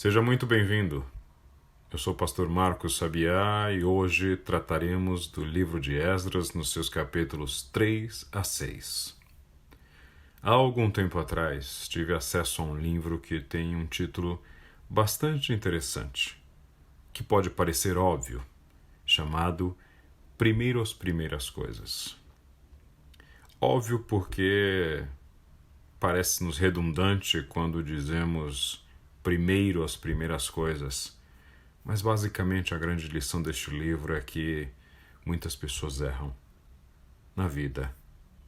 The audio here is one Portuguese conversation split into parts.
Seja muito bem-vindo. Eu sou o pastor Marcos Sabiá e hoje trataremos do livro de Esdras nos seus capítulos 3 a 6. Há algum tempo atrás tive acesso a um livro que tem um título bastante interessante, que pode parecer óbvio, chamado Primeiro as Primeiras Coisas. Óbvio porque parece-nos redundante quando dizemos primeiro as primeiras coisas, mas basicamente a grande lição deste livro é que muitas pessoas erram na vida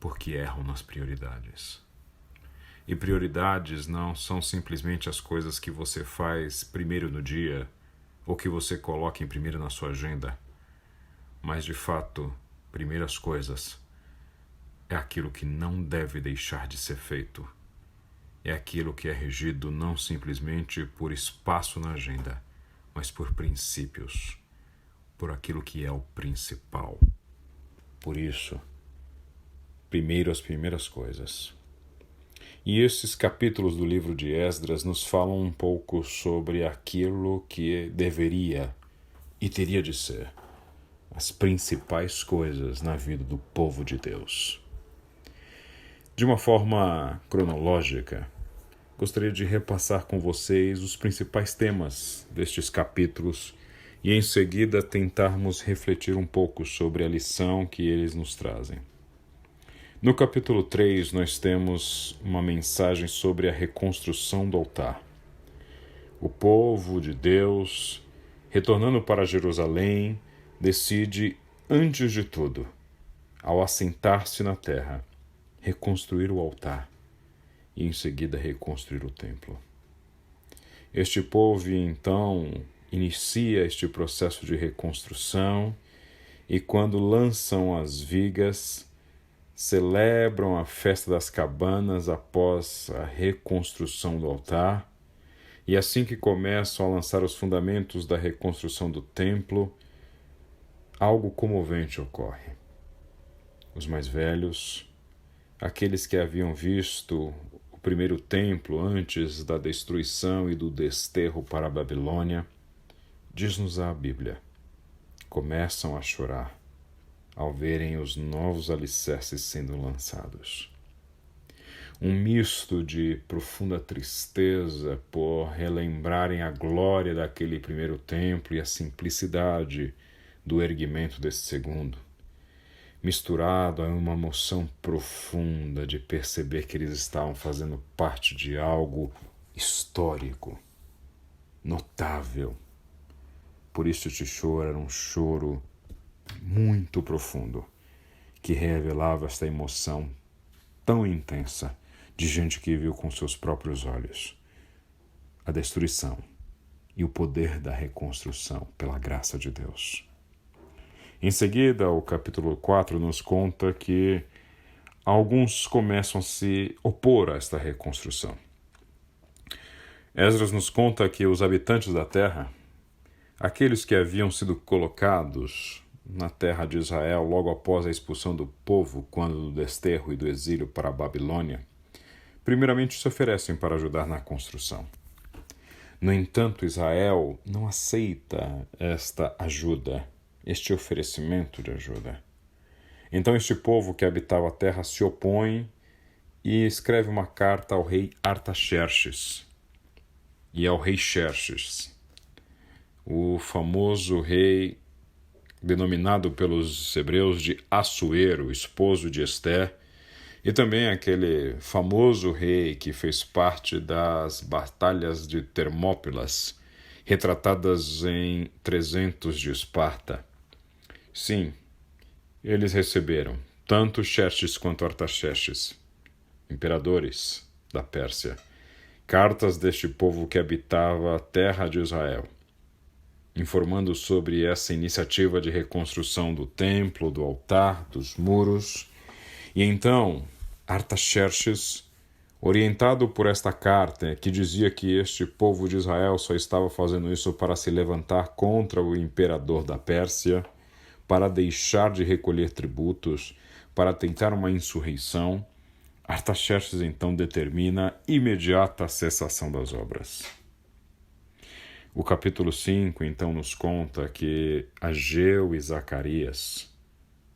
porque erram nas prioridades. E prioridades não são simplesmente as coisas que você faz primeiro no dia ou que você coloca em primeiro na sua agenda, mas de fato, primeiras coisas é aquilo que não deve deixar de ser feito. É aquilo que é regido não simplesmente por espaço na agenda, mas por princípios, por aquilo que é o principal. Por isso, primeiro as primeiras coisas. E esses capítulos do livro de Esdras nos falam um pouco sobre aquilo que deveria e teria de ser as principais coisas na vida do povo de Deus. De uma forma cronológica, gostaria de repassar com vocês os principais temas destes capítulos e em seguida tentarmos refletir um pouco sobre a lição que eles nos trazem. No capítulo 3, nós temos uma mensagem sobre a reconstrução do altar. O povo de Deus, retornando para Jerusalém, decide, antes de tudo, ao assentar-se na terra, reconstruir o altar e em seguida reconstruir o templo. Este povo, então, inicia este processo de reconstrução e quando lançam as vigas, celebram a festa das cabanas após a reconstrução do altar e assim que começam a lançar os fundamentos da reconstrução do templo, algo comovente ocorre. Os mais velhos, aqueles que haviam visto o primeiro templo antes da destruição e do desterro para a Babilônia, diz-nos a Bíblia, começam a chorar ao verem os novos alicerces sendo lançados. Um misto de profunda tristeza por relembrarem a glória daquele primeiro templo e a simplicidade do erguimento desse segundo, misturado a uma emoção profunda de perceber que eles estavam fazendo parte de algo histórico, notável. Por isso este choro era um choro muito profundo, que revelava esta emoção tão intensa de gente que viu com seus próprios olhos a destruição e o poder da reconstrução pela graça de Deus. Em seguida, o capítulo 4 nos conta que alguns começam a se opor a esta reconstrução. Esdras nos conta que os habitantes da terra, aqueles que haviam sido colocados na terra de Israel logo após a expulsão do povo quando do desterro e do exílio para a Babilônia, primeiramente se oferecem para ajudar na construção. No entanto, Israel não aceita esta ajuda, este oferecimento de ajuda. Então este povo que habitava a terra se opõe e escreve uma carta ao rei Artaxerxes e ao rei Xerxes, o famoso rei denominado pelos hebreus de Assuero, esposo de Ester, e também aquele famoso rei que fez parte das batalhas de Termópilas, retratadas em 300 de Esparta. Sim, eles receberam, tanto Xerxes quanto Artaxerxes, imperadores da Pérsia, cartas deste povo que habitava a terra de Israel, informando sobre essa iniciativa de reconstrução do templo, do altar, dos muros. E então, Artaxerxes, orientado por esta carta, que dizia que este povo de Israel só estava fazendo isso para se levantar contra o imperador da Pérsia, para deixar de recolher tributos, para tentar uma insurreição, Artaxerxes então determina imediata cessação das obras. O capítulo 5, então, nos conta que Ageu e Zacarias,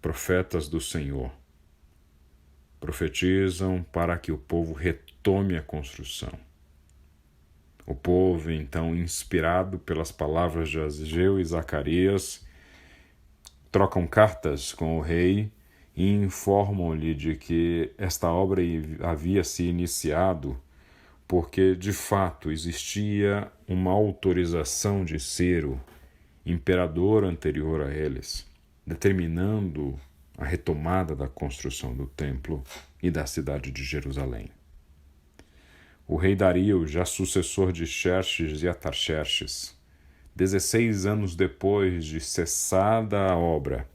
profetas do Senhor, profetizam para que o povo retome a construção. O povo, então, inspirado pelas palavras de Ageu e Zacarias, trocam cartas com o rei e informam-lhe de que esta obra havia se iniciado porque, de fato, existia uma autorização de Ciro, imperador anterior a eles, determinando a retomada da construção do templo e da cidade de Jerusalém. O rei Dario, já sucessor de Xerxes e Atarxerxes, 16 anos depois de cessada a obra,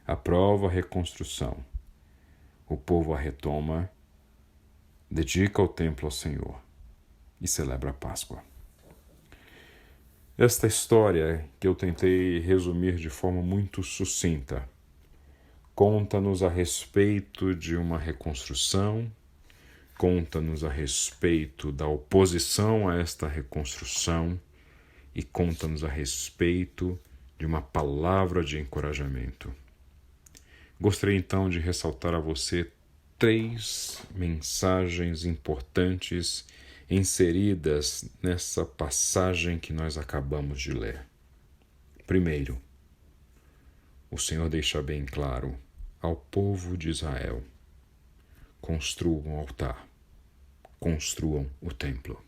aprova a reconstrução. O povo a retoma, dedica o templo ao Senhor e celebra a Páscoa. Esta história, que eu tentei resumir de forma muito sucinta, conta-nos a respeito de uma reconstrução, conta-nos a respeito da oposição a esta reconstrução e conta-nos a respeito de uma palavra de encorajamento. Gostaria então de ressaltar a você 3 mensagens importantes inseridas nessa passagem que nós acabamos de ler. Primeiro, o Senhor deixa bem claro ao povo de Israel: construam o altar, construam o templo.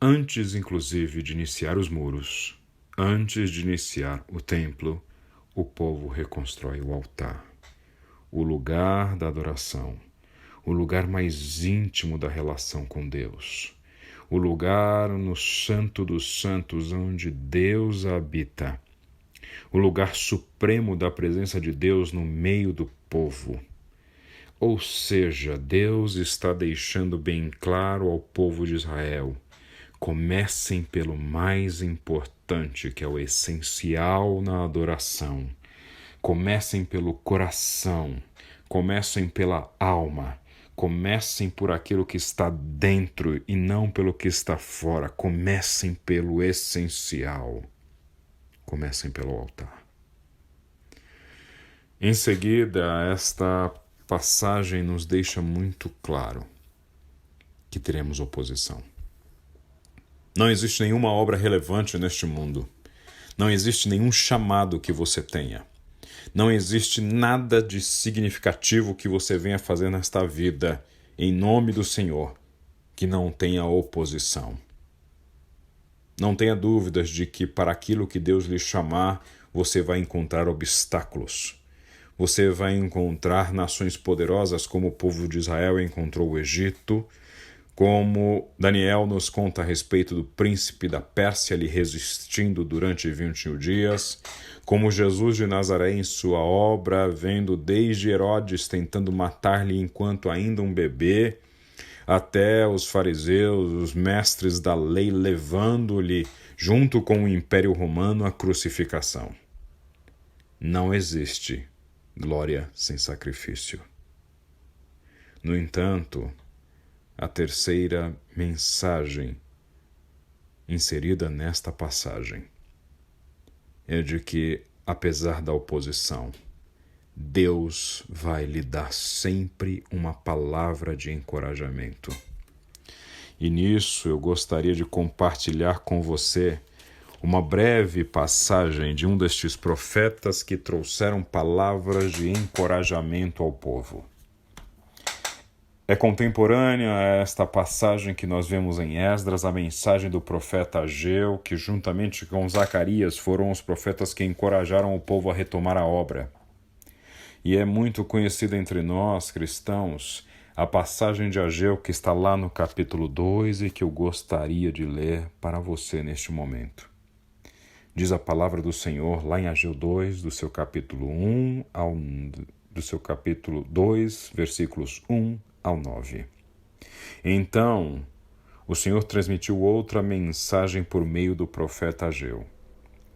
Antes, inclusive, de iniciar os muros, antes de iniciar o templo, o povo reconstrói o altar, o lugar da adoração, o lugar mais íntimo da relação com Deus, o lugar no Santo dos Santos onde Deus habita, o lugar supremo da presença de Deus no meio do povo. Ou seja, Deus está deixando bem claro ao povo de Israel: comecem pelo mais importante, que é o essencial na adoração. Comecem pelo coração, comecem pela alma, comecem por aquilo que está dentro e não pelo que está fora. Comecem pelo essencial. Comecem pelo altar. Em seguida, esta passagem nos deixa muito claro que teremos oposição. Não existe nenhuma obra relevante neste mundo. Não existe nenhum chamado que você tenha. Não existe nada de significativo que você venha fazer nesta vida, em nome do Senhor, que não tenha oposição. Não tenha dúvidas de que para aquilo que Deus lhe chamar, você vai encontrar obstáculos. Você vai encontrar nações poderosas como o povo de Israel encontrou o Egito, como Daniel nos conta a respeito do príncipe da Pérsia lhe resistindo durante 21 dias, como Jesus de Nazaré em sua obra, vendo desde Herodes tentando matar-lhe enquanto ainda um bebê, até os fariseus, os mestres da lei, levando-lhe, junto com o Império Romano, a crucificação. Não existe glória sem sacrifício. No entanto, a terceira mensagem inserida nesta passagem é de que, apesar da oposição, Deus vai lhe dar sempre uma palavra de encorajamento. E nisso eu gostaria de compartilhar com você uma breve passagem de um destes profetas que trouxeram palavras de encorajamento ao povo. É contemporânea a esta passagem que nós vemos em Esdras, a mensagem do profeta Ageu, que juntamente com Zacarias foram os profetas que encorajaram o povo a retomar a obra. E é muito conhecida entre nós, cristãos, a passagem de Ageu que está lá no capítulo 2 e que eu gostaria de ler para você neste momento. Diz a palavra do Senhor lá em Ageu 2, do seu capítulo 2, versículos 1 ao 9. Então, o Senhor transmitiu outra mensagem por meio do profeta Ageu.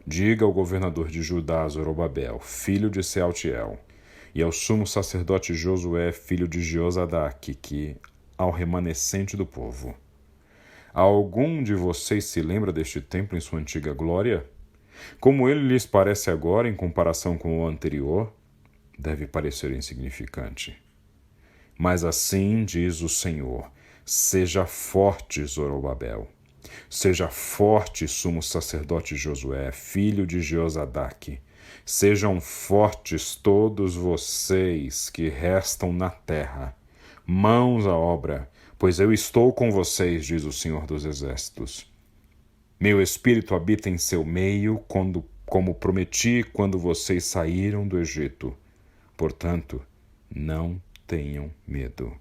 Diga ao governador de Judá, Zorobabel, filho de Sealtiel, e ao sumo sacerdote Josué, filho de Josadaque, que ao remanescente do povo: Algum de vocês se lembra deste templo em sua antiga glória? Como ele lhes parece agora em comparação com o anterior? Deve parecer insignificante. Mas assim diz o Senhor: seja forte, Zorobabel. Seja forte, sumo sacerdote Josué, filho de Josadaque. Sejam fortes todos vocês que restam na terra. Mãos à obra, pois eu estou com vocês, diz o Senhor dos Exércitos. Meu espírito habita em seu meio, como prometi quando vocês saíram do Egito. Portanto, não tenham medo.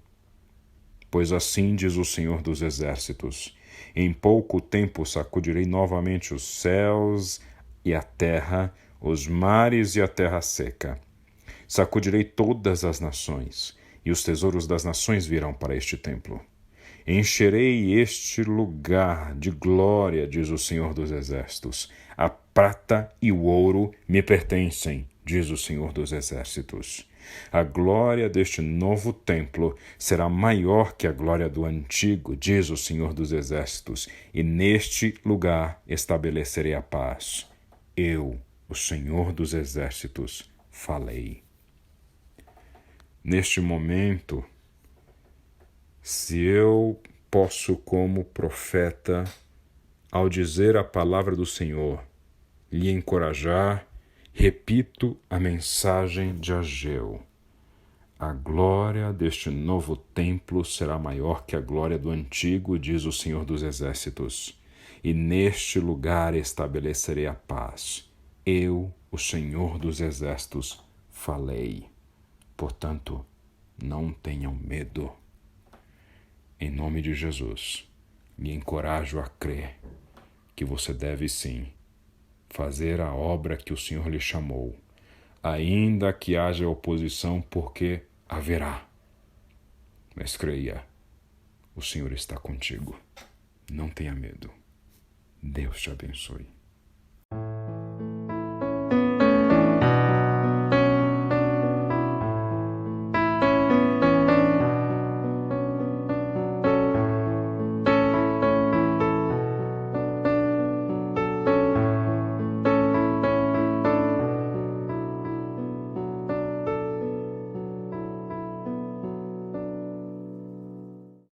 Pois assim diz o Senhor dos Exércitos: em pouco tempo sacudirei novamente os céus e a terra, os mares e a terra seca. Sacudirei todas as nações, e os tesouros das nações virão para este templo. Encherei este lugar de glória, diz o Senhor dos Exércitos. A prata e o ouro me pertencem, diz o Senhor dos Exércitos. A glória deste novo templo será maior que a glória do antigo, diz o Senhor dos Exércitos, e neste lugar estabelecerei a paz. Eu, o Senhor dos Exércitos, falei. Neste momento, se eu posso, como profeta, ao dizer a palavra do Senhor, lhe encorajar, repito a mensagem de Ageu. A glória deste novo templo será maior que a glória do antigo, diz o Senhor dos Exércitos, e neste lugar estabelecerei a paz. Eu, o Senhor dos Exércitos, falei. Portanto, não tenham medo. Em nome de Jesus, lhe encorajo a crer que você deve sim fazer a obra que o Senhor lhe chamou, ainda que haja oposição, porque haverá. Mas creia, o Senhor está contigo. Não tenha medo. Deus te abençoe.